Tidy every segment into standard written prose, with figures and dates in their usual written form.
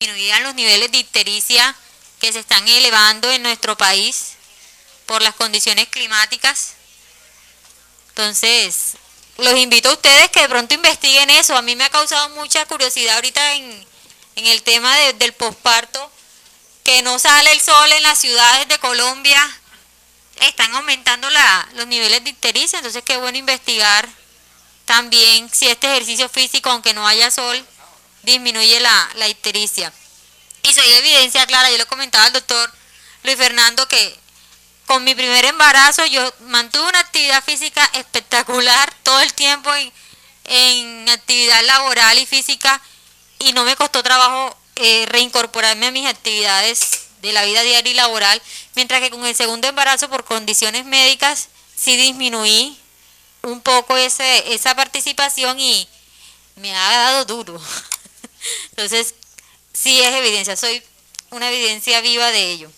disminuyeran los niveles de ictericia que se están elevando en nuestro país por las condiciones climáticas. Entonces, los invito a ustedes que de pronto investiguen eso. A mí me ha causado mucha curiosidad ahorita en el tema del posparto, que no sale el sol en las ciudades de Colombia, están aumentando los niveles de ictericia, entonces qué bueno investigar también si este ejercicio físico, aunque no haya sol, disminuye la ictericia. Y soy evidencia clara, yo le comentaba al doctor Luis Fernando que con mi primer embarazo yo mantuve una actividad física espectacular todo el tiempo en actividad laboral y física, y no me costó trabajo reincorporarme a mis actividades de la vida diaria y laboral, mientras que con el segundo embarazo por condiciones médicas sí disminuí un poco esa participación y me ha dado duro. Entonces sí es evidencia, soy una evidencia viva de ello.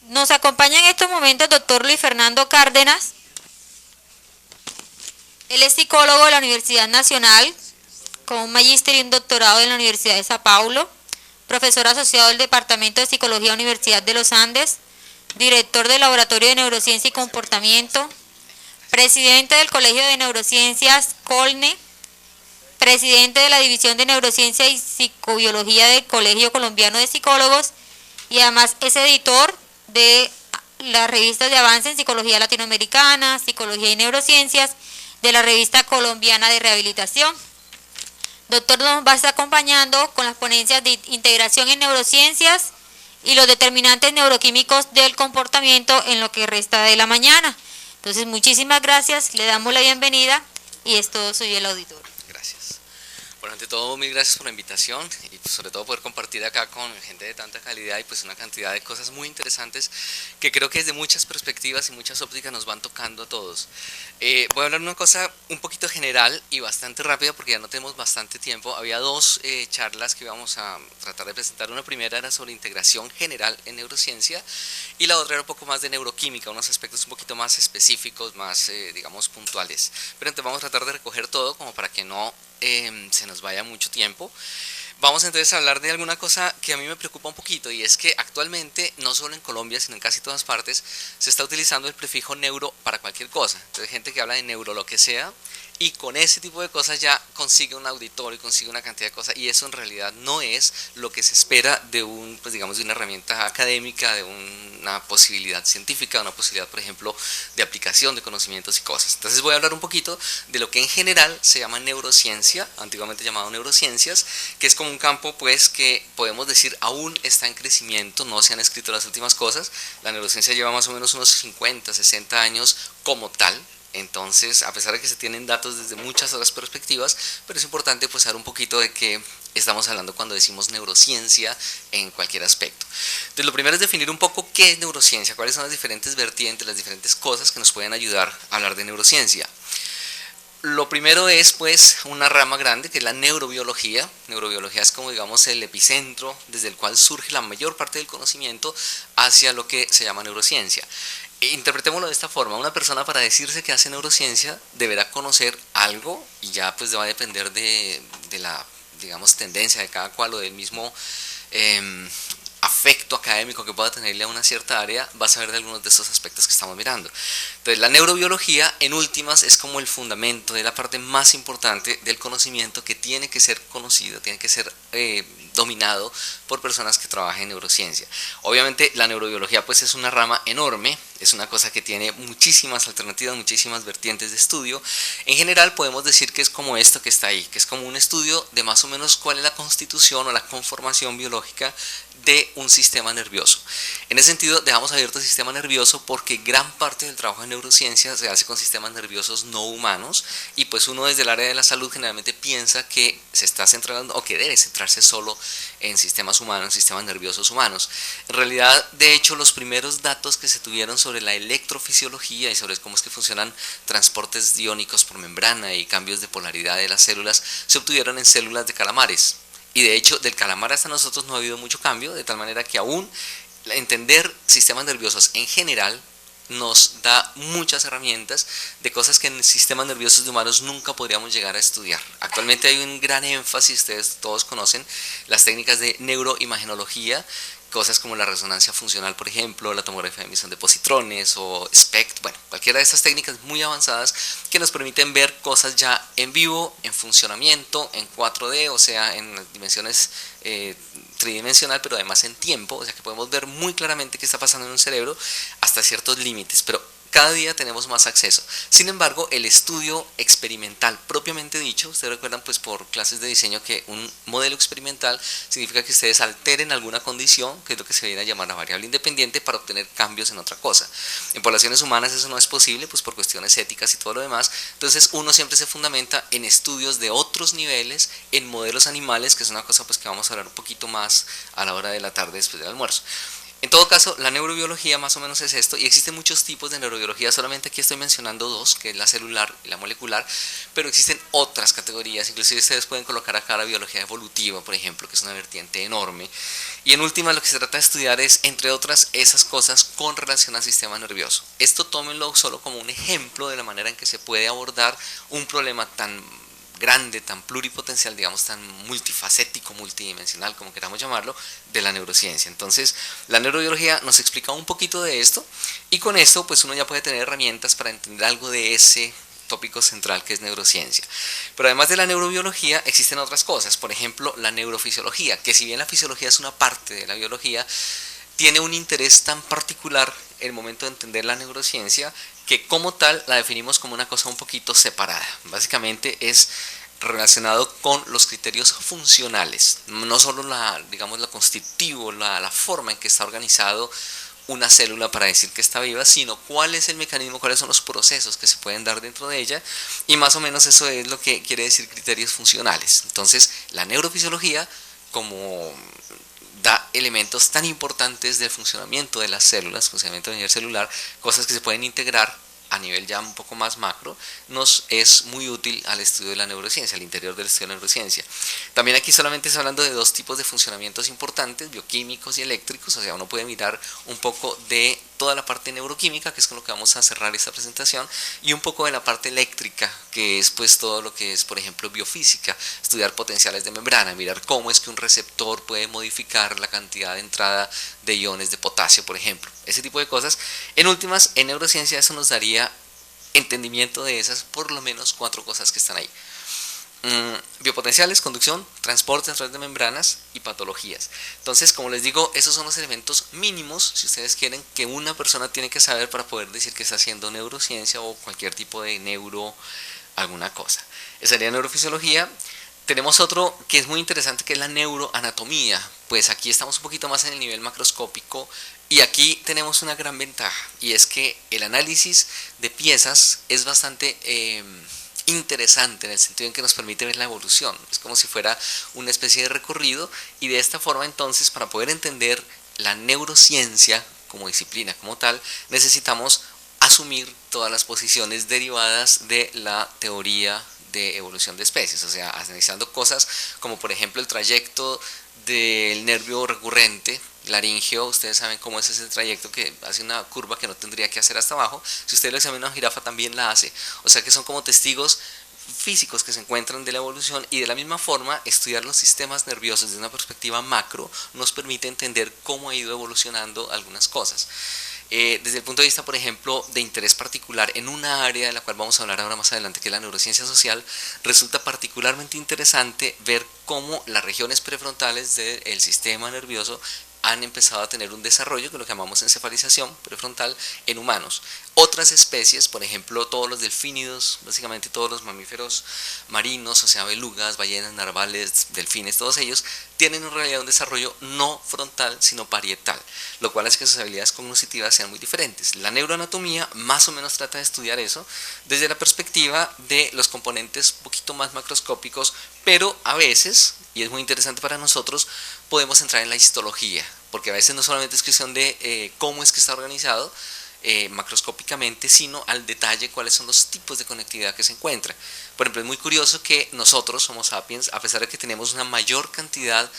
Nos acompaña en estos momentos el doctor Luis Fernando Cárdenas. Él es psicólogo de la Universidad Nacional, con un magíster y un doctorado en la Universidad de Sao Paulo, profesor asociado del Departamento de Psicología Universidad de los Andes, director del Laboratorio de Neurociencia y Comportamiento, presidente del Colegio de Neurociencias Colne, presidente de la División de Neurociencia y Psicobiología del Colegio Colombiano de Psicólogos, y además es editor de las revistas de avance en Psicología Latinoamericana, Psicología y Neurociencias, de la Revista Colombiana de Rehabilitación. Doctor nos va a estar acompañando con las ponencias de integración en neurociencias y los determinantes neuroquímicos del comportamiento en lo que resta de la mañana. Entonces, muchísimas gracias, le damos la bienvenida y es todo, soy el auditor. Gracias. Bueno, ante todo, mil gracias por la invitación y pues, sobre todo poder compartir acá con gente de tanta calidad y pues una cantidad de cosas muy interesantes que creo que desde muchas perspectivas y muchas ópticas nos van tocando a todos. Voy a hablar de una cosa un poquito general y bastante rápida porque ya no tenemos bastante tiempo. Había dos charlas que íbamos a tratar de presentar. Una primera era sobre integración general en neurociencia y la otra era un poco más de neuroquímica, unos aspectos un poquito más específicos, más digamos puntuales. Pero entonces vamos a tratar de recoger todo como para que no se nos vaya mucho tiempo. Vamos entonces a hablar de alguna cosa que a mí me preocupa un poquito, y es que actualmente, no solo en Colombia, sino en casi todas partes, se está utilizando el prefijo neuro para cualquier cosa. Entonces, gente que habla de neuro lo que sea, y con ese tipo de cosas ya consigue un auditorio, consigue una cantidad de cosas, y eso en realidad no es lo que se espera de pues digamos, de una herramienta académica, de una posibilidad científica, una posibilidad, por ejemplo, de aplicación de conocimientos y cosas. Entonces voy a hablar un poquito de lo que en general se llama neurociencia, antiguamente llamado neurociencias, que es como un campo pues que podemos decir aún está en crecimiento, no se han escrito las últimas cosas. La neurociencia lleva más o menos unos 50, 60 años como tal. Entonces, a pesar de que se tienen datos desde muchas otras perspectivas, pero es importante pues saber un poquito de qué estamos hablando cuando decimos neurociencia en cualquier aspecto. Entonces, lo primero es definir un poco qué es neurociencia, cuáles son las diferentes vertientes, las diferentes cosas que nos pueden ayudar a hablar de neurociencia. Lo primero es pues una rama grande que es la neurobiología. Neurobiología es como digamos el epicentro desde el cual surge la mayor parte del conocimiento hacia lo que se llama neurociencia. Interpretémoslo de esta forma: una persona, para decirse que hace neurociencia, deberá conocer algo, y ya pues va a depender de la, digamos, tendencia de cada cual o del mismo afecto académico que pueda tenerle a una cierta área, va a saber de algunos de estos aspectos que estamos mirando. Entonces, la neurobiología, en últimas, es como el fundamento de la parte más importante del conocimiento, que tiene que ser conocido, tiene que ser dominado por personas que trabajan en neurociencia. Obviamente la neurobiología pues es una rama enorme, es una cosa que tiene muchísimas alternativas, muchísimas vertientes de estudio. En general podemos decir que es como esto que está ahí, que es como un estudio de más o menos cuál es la constitución o la conformación biológica de un sistema nervioso. En ese sentido, dejamos abierto el sistema nervioso porque gran parte del trabajo en neurociencia se hace con sistemas nerviosos no humanos, y pues uno desde el área de la salud generalmente piensa que se está centrando o que debe centrarse solo en sistemas humanos, en sistemas nerviosos humanos. En realidad, de hecho, los primeros datos que se tuvieron sobre la electrofisiología y sobre cómo es que funcionan transportes iónicos por membrana y cambios de polaridad de las células se obtuvieron en células de calamares. Y de hecho, del calamar hasta nosotros no ha habido mucho cambio, de tal manera que aún entender sistemas nerviosos en general nos da muchas herramientas de cosas que en sistemas nerviosos de humanos nunca podríamos llegar a estudiar. Actualmente hay un gran énfasis, ustedes todos conocen las técnicas de neuroimagenología, cosas como la resonancia funcional, por ejemplo, la tomografía de emisión de positrones o SPECT, bueno, cualquiera de estas técnicas muy avanzadas que nos permiten ver cosas ya en vivo, en funcionamiento, en 4D, o sea, en dimensiones tridimensional, pero además en tiempo, o sea que podemos ver muy claramente qué está pasando en un cerebro hasta ciertos límites, pero cada día tenemos más acceso. Sin embargo, el estudio experimental propiamente dicho, ustedes recuerdan pues por clases de diseño que un modelo experimental significa que ustedes alteren alguna condición, que es lo que se viene a llamar la variable independiente, para obtener cambios en otra cosa. En poblaciones humanas eso no es posible pues por cuestiones éticas y todo lo demás, entonces uno siempre se fundamenta en estudios de otros niveles, en modelos animales, que es una cosa pues que vamos a hablar un poquito más a la hora de la tarde después del almuerzo. En todo caso, la neurobiología más o menos es esto, y existen muchos tipos de neurobiología, solamente aquí estoy mencionando dos, que es la celular y la molecular, pero existen otras categorías, inclusive ustedes pueden colocar acá la biología evolutiva, por ejemplo, que es una vertiente enorme, y en última lo que se trata de estudiar es, entre otras, esas cosas con relación al sistema nervioso. Esto tómenlo solo como un ejemplo de la manera en que se puede abordar un problema tan grande, tan pluripotencial, digamos, tan multifacético, multidimensional, como queramos llamarlo, de la neurociencia. Entonces, la neurobiología nos explica un poquito de esto, y con esto, pues uno ya puede tener herramientas para entender algo de ese tópico central que es neurociencia. Pero además de la neurobiología, existen otras cosas, por ejemplo, la neurofisiología, que si bien la fisiología es una parte de la biología, tiene un interés tan particular en el momento de entender la neurociencia que como tal la definimos como una cosa un poquito separada. Básicamente es relacionado con los criterios funcionales, no solo digamos, lo constitutivo, la forma en que está organizado una célula para decir que está viva, sino cuál es el mecanismo, cuáles son los procesos que se pueden dar dentro de ella, y más o menos eso es lo que quiere decir criterios funcionales. Entonces, la neurofisiología, como da elementos tan importantes del funcionamiento de las células, funcionamiento a nivel celular, cosas que se pueden integrar a nivel ya un poco más macro, nos es muy útil al estudio de la neurociencia, al interior del estudio de la neurociencia. También aquí solamente está hablando de dos tipos de funcionamientos importantes, bioquímicos y eléctricos, o sea, uno puede mirar un poco de toda la parte neuroquímica, que es con lo que vamos a cerrar esta presentación, y un poco de la parte eléctrica, que es pues todo lo que es, por ejemplo, biofísica, estudiar potenciales de membrana, mirar cómo es que un receptor puede modificar la cantidad de entrada de iones de potasio, por ejemplo, ese tipo de cosas. En últimas, en neurociencia eso nos daría entendimiento de esas por lo menos 4 cosas que están ahí. Biopotenciales, conducción, transporte a través de membranas y patologías. Entonces, como les digo, esos son los elementos mínimos, si ustedes quieren, que una persona tiene que saber para poder decir que está haciendo neurociencia o cualquier tipo de alguna cosa. Esa sería neurofisiología. Tenemos otro que es muy interesante, que es la neuroanatomía. Pues aquí estamos un poquito más en el nivel macroscópico, y aquí tenemos una gran ventaja, y es que el análisis de piezas es bastante interesante en el sentido en que nos permite ver la evolución. Es como si fuera una especie de recorrido, y de esta forma entonces, para poder entender la neurociencia como disciplina como tal, necesitamos asumir todas las posiciones derivadas de la teoría de evolución de especies, o sea, analizando cosas como por ejemplo el trayecto del nervio recurrente laríngeo. Ustedes saben cómo es ese trayecto, que hace una curva que no tendría que hacer hasta abajo. Si ustedes lo examinan, una jirafa también la hace, o sea que son como testigos físicos que se encuentran de la evolución, y de la misma forma estudiar los sistemas nerviosos desde una perspectiva macro nos permite entender cómo ha ido evolucionando algunas cosas. Desde el punto de vista, por ejemplo, de interés particular en una área de la cual vamos a hablar ahora más adelante, que es la neurociencia social, resulta particularmente interesante ver cómo las regiones prefrontales del sistema nervioso han empezado a tener un desarrollo que lo llamamos encefalización prefrontal en humanos. Otras especies, por ejemplo todos los delfínidos, básicamente todos los mamíferos marinos, o sea belugas, ballenas, narvales, delfines, todos ellos tienen en realidad un desarrollo no frontal sino parietal, lo cual hace que sus habilidades cognitivas sean muy diferentes. La neuroanatomía más o menos trata de estudiar eso desde la perspectiva de los componentes un poquito más macroscópicos, pero a veces, y es muy interesante para nosotros, podemos entrar en la histología, porque a veces no solamente es cuestión de cómo es que está organizado macroscópicamente, sino al detalle cuáles son los tipos de conectividad que se encuentran. Por ejemplo, es muy curioso que nosotros, Homo sapiens, a pesar de que tenemos una mayor cantidad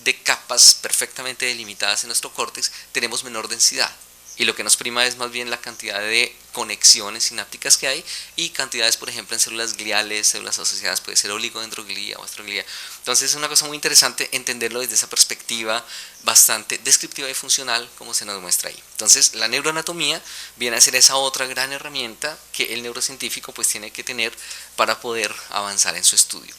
de capas perfectamente delimitadas en nuestro córtex, tenemos menor densidad. y lo que nos prima es más bien la cantidad de conexiones sinápticas que hay y cantidades, por ejemplo, en células gliales, células asociadas, puede ser oligodendroglía o astroglía. Entonces es una cosa muy interesante entenderlo desde esa perspectiva bastante descriptiva y funcional como se nos muestra ahí. Entonces la neuroanatomía viene a ser esa otra gran herramienta que el neurocientífico pues tiene que tener para poder avanzar en su estudio.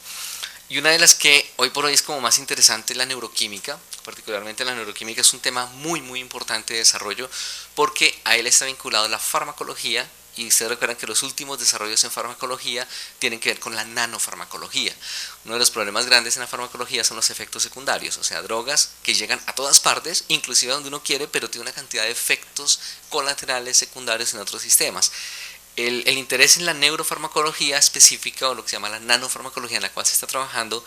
Y una de las que hoy por hoy es como más interesante es la neuroquímica. Particularmente la neuroquímica es un tema muy importante de desarrollo porque a él está vinculado la farmacología, y ustedes recuerdan que los últimos desarrollos en farmacología tienen que ver con la nanofarmacología. Uno de los problemas grandes en la farmacología son los efectos secundarios, o sea, drogas que llegan a todas partes, inclusive donde uno quiere, pero tiene una cantidad de efectos colaterales secundarios en otros sistemas. El interés en la neurofarmacología específica, o lo que se llama la nanofarmacología, en la cual se está trabajando,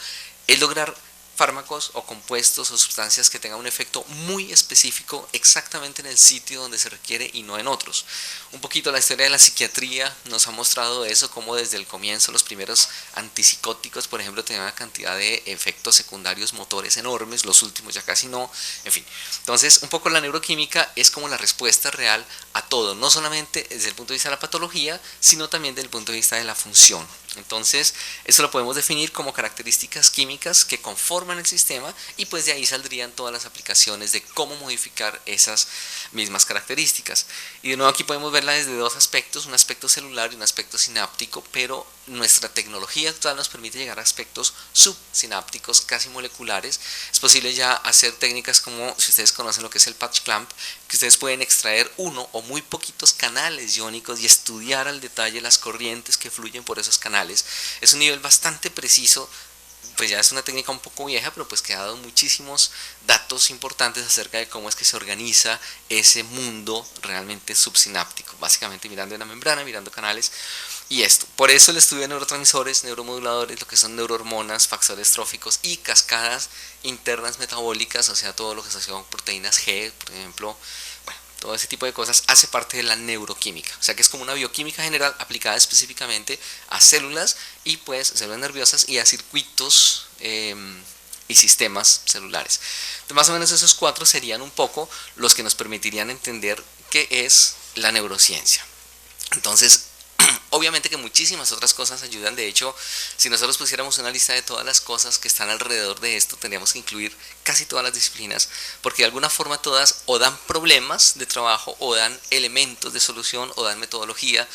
es lograr fármacos o compuestos o sustancias que tengan un efecto muy específico exactamente en el sitio donde se requiere y no en otros. Un poquito la historia de la psiquiatría nos ha mostrado eso, como desde el comienzo los primeros antipsicóticos, por ejemplo, tenían una cantidad de efectos secundarios motores enormes, los últimos ya casi no, en fin. Entonces, un poco la neuroquímica es como la respuesta real a todo, no solamente desde el punto de vista de la patología, sino también desde el punto de vista de la función. Entonces, eso lo podemos definir como características químicas que conforman el sistema y pues de ahí saldrían todas las aplicaciones de cómo modificar esas mismas características. Y de nuevo aquí podemos verla desde dos aspectos, un aspecto celular y un aspecto sináptico, pero nuestra tecnología actual nos permite llegar a aspectos subsinápticos, casi moleculares. Es posible ya hacer técnicas como, si ustedes conocen lo que es el patch clamp, que ustedes pueden extraer uno o muy poquitos canales iónicos y estudiar al detalle las corrientes que fluyen por esos canales. Es un nivel bastante preciso, pues ya es una técnica un poco vieja, pero pues que ha dado muchísimos datos importantes acerca de cómo es que se organiza ese mundo realmente subsináptico, básicamente mirando en la membrana, mirando canales y esto. Por eso el estudio de neurotransmisores, neuromoduladores, lo que son neurohormonas, factores tróficos y cascadas internas metabólicas, o sea, todo lo que se asocia con proteínas G, por ejemplo, bueno, todo ese tipo de cosas hace parte de la neuroquímica, o sea que es como una bioquímica general aplicada específicamente a células y pues células nerviosas y a circuitos y sistemas celulares. Entonces, más o menos esos cuatro serían un poco los que nos permitirían entender qué es la neurociencia. Entonces, obviamente que muchísimas otras cosas ayudan. De hecho, si nosotros pusiéramos una lista de todas las cosas que están alrededor de esto, tendríamos que incluir casi todas las disciplinas, porque de alguna forma todas o dan problemas de trabajo, o dan elementos de solución, o dan metodología.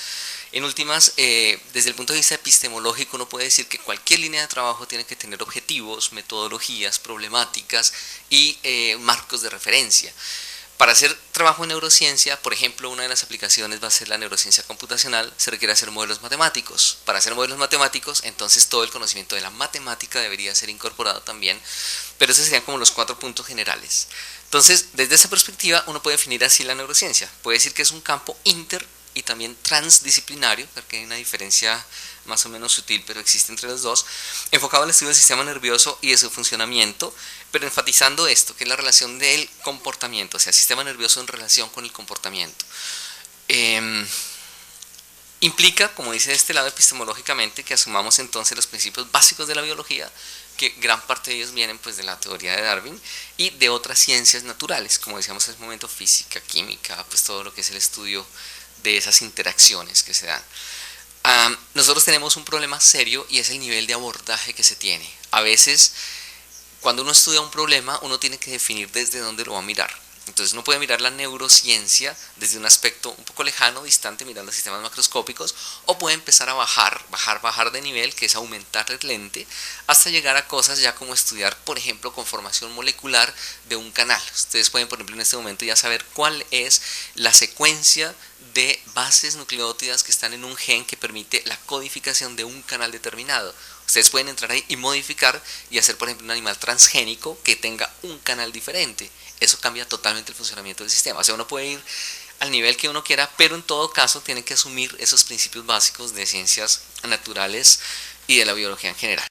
En últimas, desde el punto de vista epistemológico, uno puede decir que cualquier línea de trabajo tiene que tener objetivos, metodologías, problemáticas y marcos de referencia. Para hacer trabajo en neurociencia, por ejemplo, una de las aplicaciones va a ser la neurociencia computacional, se requiere hacer modelos matemáticos. Para hacer modelos matemáticos, entonces todo el conocimiento de la matemática debería ser incorporado también, pero esos serían como los 4 puntos generales. Entonces, desde esa perspectiva, uno puede definir así la neurociencia. Puede decir que es un campo inter y también transdisciplinario, porque hay una diferencia más o menos sutil, pero existe entre los dos, enfocado al estudio del sistema nervioso y de su funcionamiento, pero enfatizando esto, que es la relación del comportamiento, o sea, sistema nervioso en relación con el comportamiento. Implica, como dice de este lado epistemológicamente, que asumamos entonces los principios básicos de la biología, que gran parte de ellos vienen pues de la teoría de Darwin y de otras ciencias naturales, como decíamos en ese momento, física, química, pues todo lo que es el estudio de esas interacciones que se dan. Nosotros tenemos un problema serio y es el nivel de abordaje que se tiene. A veces, cuando uno estudia un problema, uno tiene que definir desde dónde lo va a mirar. Entonces uno puede mirar la neurociencia desde un aspecto un poco lejano, distante, mirando sistemas macroscópicos, o puede empezar a bajar de nivel, que es aumentar el lente, hasta llegar a cosas ya como estudiar, por ejemplo, conformación molecular de un canal. Ustedes pueden, por ejemplo, en este momento ya saber cuál es la secuencia de bases nucleótidas que están en un gen que permite la codificación de un canal determinado. Ustedes pueden entrar ahí y modificar y hacer, por ejemplo, un animal transgénico que tenga un canal diferente. Eso cambia totalmente el funcionamiento del sistema. O sea, uno puede ir al nivel que uno quiera, pero en todo caso tiene que asumir esos principios básicos de ciencias naturales y de la biología en general.